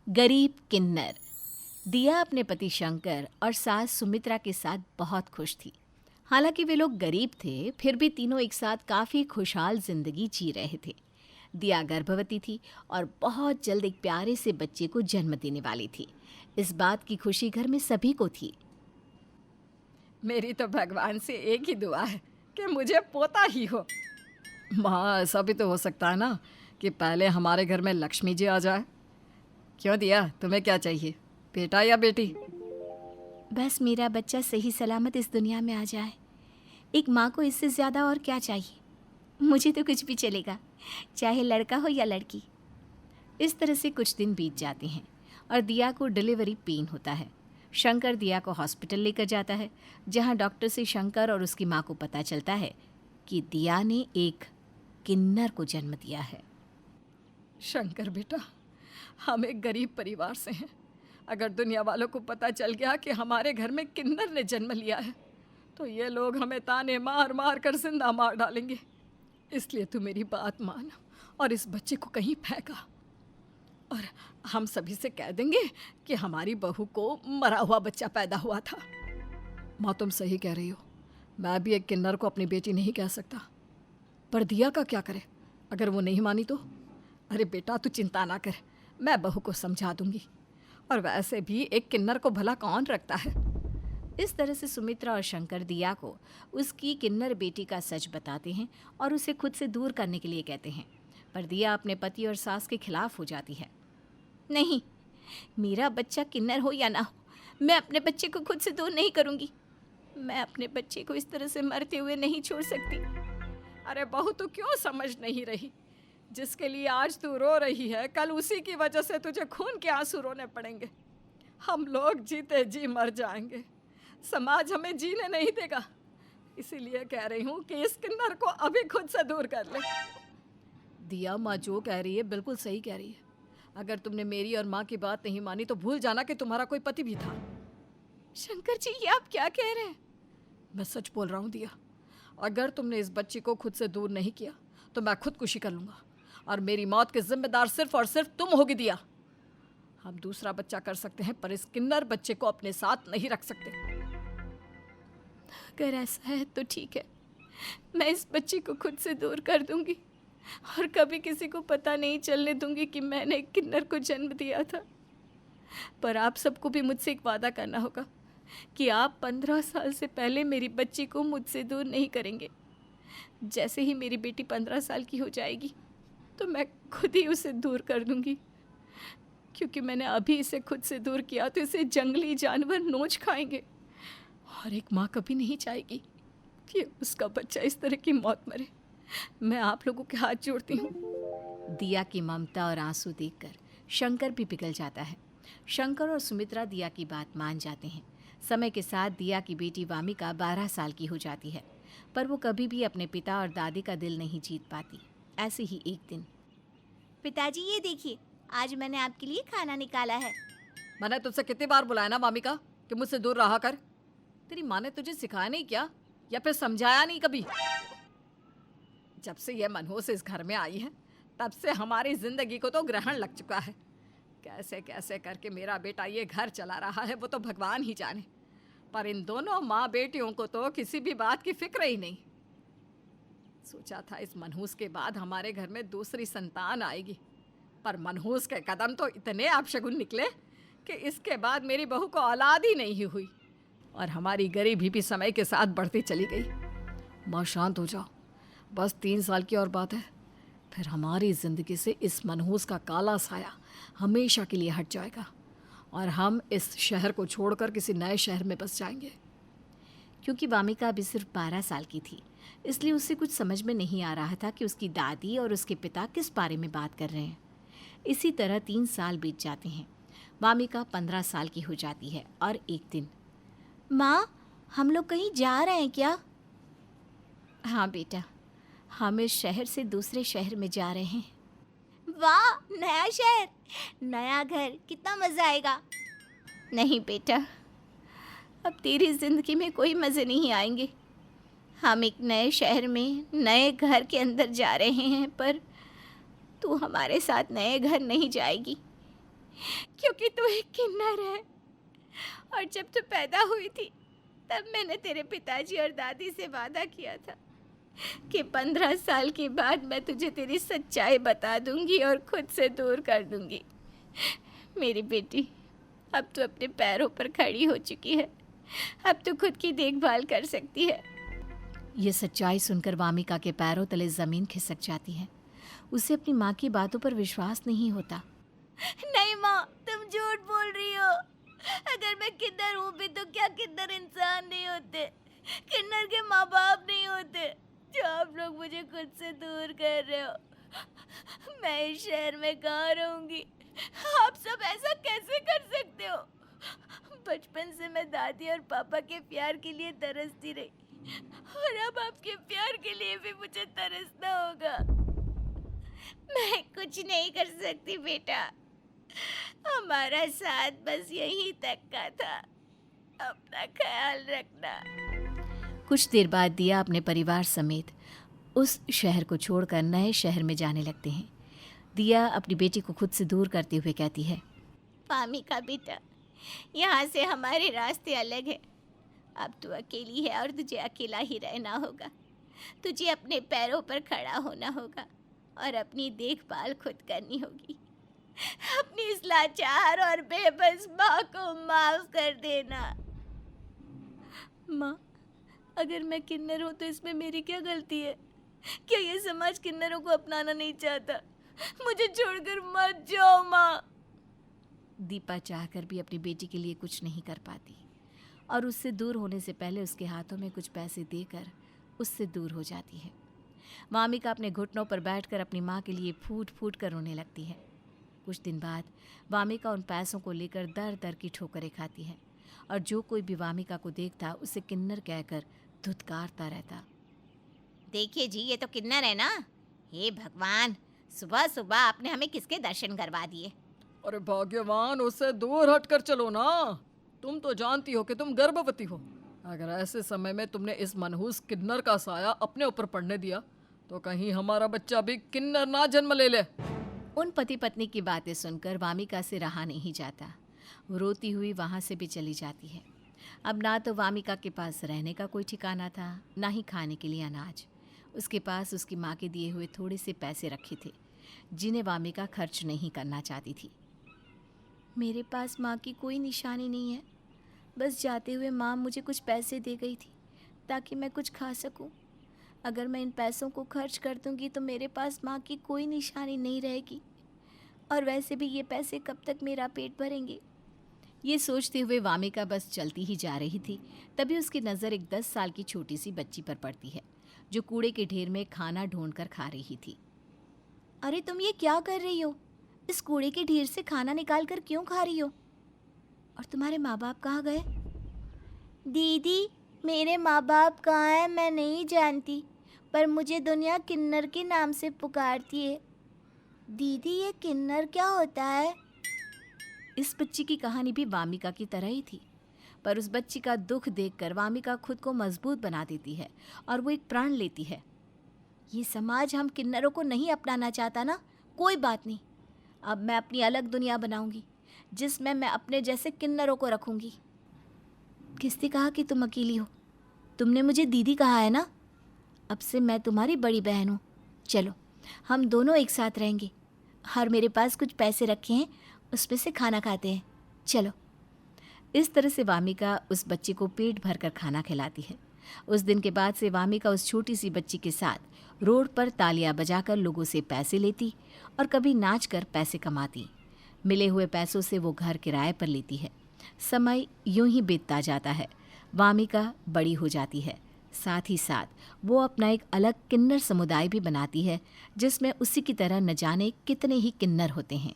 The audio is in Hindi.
गरीब किन्नर। दिया अपने पति शंकर और सास सुमित्रा के साथ बहुत खुश थी। हालांकि वे लोग गरीब थे, फिर भी तीनों एक साथ काफ़ी खुशहाल जिंदगी जी रहे थे। दिया गर्भवती थी और बहुत जल्द एक प्यारे से बच्चे को जन्म देने वाली थी। इस बात की खुशी घर में सभी को थी। मेरी तो भगवान से एक ही दुआ है कि मुझे पोता ही हो। माँ, ऐसा भी तो हो सकता है ना कि पहले हमारे घर में लक्ष्मी जी आ जाए। क्यों दिया, तुम्हें क्या चाहिए, बेटा या बेटी? बस मेरा बच्चा सही सलामत इस दुनिया में आ जाए। एक माँ को इससे ज़्यादा और क्या चाहिए। मुझे तो कुछ भी चलेगा, चाहे लड़का हो या लड़की। इस तरह से कुछ दिन बीत जाते हैं और दिया को डिलीवरी पेन होता है। शंकर दिया को हॉस्पिटल लेकर जाता है, जहाँ डॉक्टर से शंकर और उसकी माँ को पता चलता है कि दिया ने एक किन्नर को जन्म दिया है। शंकर बेटा, हम एक गरीब परिवार से हैं। अगर दुनिया वालों को पता चल गया कि हमारे घर में किन्नर ने जन्म लिया है तो ये लोग हमें ताने मार मार कर जिंदा मार डालेंगे। इसलिए तू मेरी बात मान और इस बच्चे को कहीं फेंका, और हम सभी से कह देंगे कि हमारी बहू को मरा हुआ बच्चा पैदा हुआ था। माँ, तुम सही कह रही हो। मैं भी एक किन्नर को अपनी बेटी नहीं कह सकता, पर दिया का क्या करे अगर वो नहीं मानी तो? अरे बेटा, तू चिंता ना कर, मैं बहू को समझा दूंगी। और वैसे भी एक किन्नर को भला कौन रखता है। इस तरह से सुमित्रा और शंकर दिया को उसकी किन्नर बेटी का सच बताते हैं और उसे खुद से दूर करने के लिए कहते हैं। पर दिया अपने पति और सास के खिलाफ हो जाती है। नहीं, मेरा बच्चा किन्नर हो या ना हो, मैं अपने बच्चे को खुद से दूर नहीं करूंगी। मैं अपने बच्चे को इस तरह से मरते हुए नहीं छोड़ सकती। अरे बहू, तू क्यों समझ नहीं रही? जिसके लिए आज तू रो रही है, कल उसी की वजह से तुझे खून के आंसू रोने पड़ेंगे। हम लोग जीते जी मर जाएंगे, समाज हमें जीने नहीं देगा। इसीलिए कह रही हूँ कि इस किन्नर को अभी खुद से दूर कर ले। दिया, माँ जो कह रही है बिल्कुल सही कह रही है। अगर तुमने मेरी और माँ की बात नहीं मानी तो भूल जाना कि तुम्हारा कोई पति भी था। शंकर जी, ये आप क्या कह रहे हैं? मैं सच बोल रहा हूँ दिया। अगर तुमने इस बच्ची को खुद से दूर नहीं किया तो मैं खुदकुशी कर लूँगा, और मेरी मौत के जिम्मेदार सिर्फ और सिर्फ तुम होगी दिया। हम दूसरा बच्चा कर सकते हैं, पर इस किन्नर बच्चे को अपने साथ नहीं रख सकते। अगर ऐसा है तो ठीक है, मैं इस बच्ची को खुद से दूर कर दूंगी और कभी किसी को पता नहीं चलने दूंगी कि मैंने एक किन्नर को जन्म दिया था। पर आप सबको भी मुझसे एक वादा करना होगा कि आप 15 साल से पहले मेरी बच्ची को मुझसे दूर नहीं करेंगे। जैसे ही मेरी बेटी 15 साल की हो जाएगी तो मैं खुद ही उसे दूर कर दूंगी, क्योंकि मैंने अभी इसे खुद से दूर किया तो इसे जंगली जानवर नोच खाएंगे। और एक माँ कभी नहीं चाहेगी कि उसका बच्चा इस तरह की मौत मरे। मैं आप लोगों के हाथ जोड़ती हूँ। दिया की ममता और आंसू देखकर शंकर भी पिघल जाता है। शंकर और सुमित्रा दिया की बात मान जाते हैं। समय के साथ दिया की बेटी वामिका 12 साल की हो जाती है, पर वो कभी भी अपने पिता और दादी का दिल नहीं जीत पाती। ऐसे ही एक दिन, पिताजी ये देखिए, आज मैंने आपके लिए खाना निकाला है। मैंने तुझसे कितनी बार बुलाया ना वामिका कि मुझसे दूर रहा कर। तेरी माँ ने तुझे सिखाया नहीं क्या, या फिर समझाया नहीं कभी? जब से ये मनहूस इस घर में आई है तब से हमारी जिंदगी को तो ग्रहण लग चुका है। कैसे कैसे करके मेरा बेटा ये घर चला रहा है वो तो भगवान ही जाने, पर इन दोनों माँ बेटियों को तो किसी भी बात की फिक्र ही नहीं। सोचा था इस मनहूस के बाद हमारे घर में दूसरी संतान आएगी, पर मनहूस के कदम तो इतने अपशगुन निकले कि इसके बाद मेरी बहू को औलाद ही नहीं हुई, और हमारी गरीबी भी समय के साथ बढ़ती चली गई। माँ, शांत हो जाओ, बस 3 साल की और बात है, फिर हमारी ज़िंदगी से इस मनहूस का काला साया हमेशा के लिए हट जाएगा और हम इस शहर को छोड़कर किसी नए शहर में बस जाएंगे। क्योंकि वामिका अभी सिर्फ 12 साल की थी, इसलिए उसे कुछ समझ में नहीं आ रहा था कि उसकी दादी और उसके पिता किस बारे में बात कर रहे हैं। इसी तरह 3 साल बीत जाते हैं। वामिका 15 साल की हो जाती है और एक दिन, माँ, हम लोग कहीं जा रहे हैं क्या? हाँ बेटा, हम इस शहर से दूसरे शहर में जा रहे हैं। वाह, नया शहर, नया घर, कितना मज़ा आएगा। नहीं बेटा, अब तेरी ज़िंदगी में कोई मज़े नहीं आएंगे। हम एक नए शहर में नए घर के अंदर जा रहे हैं, पर तू हमारे साथ नए घर नहीं जाएगी। क्योंकि तू एक किन्नर है। और जब तू पैदा हुई थी तब मैंने तेरे पिताजी और दादी से वादा किया था कि 15 साल के बाद मैं तुझे तेरी सच्चाई बता दूंगी और खुद से दूर कर दूंगी। मेरी बेटी, अब तू अपने पैरों पर खड़ी हो चुकी है। अब तू खुद की देखभाल कर सकती है। ये सच्चाई सुनकर वामिका के पैरों तले जमीन खिसक जाती है। उसे अपनी माँ की बातों पर विश्वास नहीं होता। नहीं माँ, तुम झूठ बोल रही हो। अगर मैं किन्नर हूँ भी तो क्या किन्नर इंसान नहीं होते? किन्नर के माँ बाप नहीं होते जो आप लोग मुझे खुद से दूर कर रहे हो। मैं इस शहर में कहाँ रहूंगी? आप सब ऐसा कैसे कर सकते हो? बचपन से मैं दादी और पापा के प्यार के लिए तरसती रही और अब आपके प्यार के लिए भी मुझे तरसना होगा। मैं कुछ नहीं कर सकती बेटा। हमारा साथ बस यहीं तक का था। अपना ख्याल रखना। कुछ देर बाद दिया अपने परिवार समेत उस शहर को छोड़कर नए शहर में जाने लगते हैं। दिया अपनी बेटी को खुद से दूर करते हुए कहती है, वामिका बेटा, यहाँ से हमारे रास्ते अलग हैं। अब तू अकेली है और तुझे अकेला ही रहना होगा। तुझे अपने पैरों पर खड़ा होना होगा और अपनी देखभाल खुद करनी होगी। अपनी इस लाचार और बेबस माँ को माफ कर देना। माँ, अगर मैं किन्नर हूँ तो इसमें मेरी क्या गलती है? क्या ये समाज किन्नरों को अपनाना नहीं चाहता? मुझे छोड़कर मत जाओ माँ। दीपा चाहकर भी अपनी बेटी के लिए कुछ नहीं कर पाती और उससे दूर होने से पहले उसके हाथों में कुछ पैसे देकर उससे दूर हो जाती है। वामिका अपने घुटनों पर बैठकर अपनी माँ के लिए फूट फूट कर रोने लगती है। कुछ दिन बाद वामिका उन पैसों को लेकर दर दर की ठोकरें खाती है और जो कोई भी वामिका को देखता उसे किन्नर कहकर धुतकारता रहता। देखिए जी, ये तो किन्नर है ना। हे भगवान, सुबह सुबह आपने हमें किसके दर्शन करवा दिए। अरे भाग्यवान, उससे दूर हटकर चलो ना। तुम तो जानती हो कि तुम गर्भवती हो। अगर ऐसे समय में तुमने इस मनहूस किन्नर का साया अपने ऊपर पड़ने दिया तो कहीं हमारा बच्चा भी किन्नर ना जन्म ले ले। उन पति पत्नी की बातें सुनकर वामिका से रहा नहीं जाता। वो रोती हुई वहाँ से भी चली जाती है। अब ना तो वामिका के पास रहने का कोई ठिकाना था, ना ही खाने के लिए अनाज। उसके पास उसकी माँ के दिए हुए थोड़े से पैसे रखे थे जिन्हें वामिका खर्च नहीं करना चाहती थी। मेरे पास माँ की कोई निशानी नहीं है। बस जाते हुए माँ मुझे कुछ पैसे दे गई थी ताकि मैं कुछ खा सकूं। अगर मैं इन पैसों को खर्च कर दूंगी तो मेरे पास माँ की कोई निशानी नहीं रहेगी और वैसे भी ये पैसे कब तक मेरा पेट भरेंगे। ये सोचते हुए वामिका बस चलती ही जा रही थी। तभी उसकी नज़र एक 10 साल की छोटी सी बच्ची पर पड़ती है जो कूड़े के ढेर में खाना ढूंढकर खा रही थी। अरे तुम ये क्या कर रही हो? इस कूड़े के ढेर से खाना निकाल कर क्यों खा रही हो? और तुम्हारे माँ बाप कहाँ गए? दीदी, मेरे माँ बाप कहाँ हैं मैं नहीं जानती, पर मुझे दुनिया किन्नर के नाम से पुकारती है। दीदी, ये किन्नर क्या होता है? इस बच्ची की कहानी भी वामिका की तरह ही थी, पर उस बच्ची का दुख देखकर वामिका खुद को मजबूत बना देती है और वो एक प्रण लेती है। ये समाज हम किन्नरों को नहीं अपनाना चाहता ना, कोई बात नहीं। अब मैं अपनी अलग दुनिया बनाऊंगी जिसमें मैं अपने जैसे किन्नरों को रखूंगी। किसने कहा कि तुम अकेली हो? तुमने मुझे दीदी कहा है ना। अब से मैं तुम्हारी बड़ी बहन हूँ। चलो, हम दोनों एक साथ रहेंगे और मेरे पास कुछ पैसे रखे हैं, उसमें से खाना खाते हैं। चलो। इस तरह से वामिका उस बच्ची को पेट भर कर खाना खिलाती है। उस दिन के बाद से वामिका उस छोटी सी बच्ची के साथ रोड पर तालियां बजाकर लोगों से पैसे लेती और कभी नाच कर पैसे कमाती। मिले हुए पैसों से वो घर किराए पर लेती है। समय यूं ही बीतता जाता है। वामिका बड़ी हो जाती है। साथ ही साथ वो अपना एक अलग किन्नर समुदाय भी बनाती है जिसमें उसी की तरह न जाने कितने ही किन्नर होते हैं।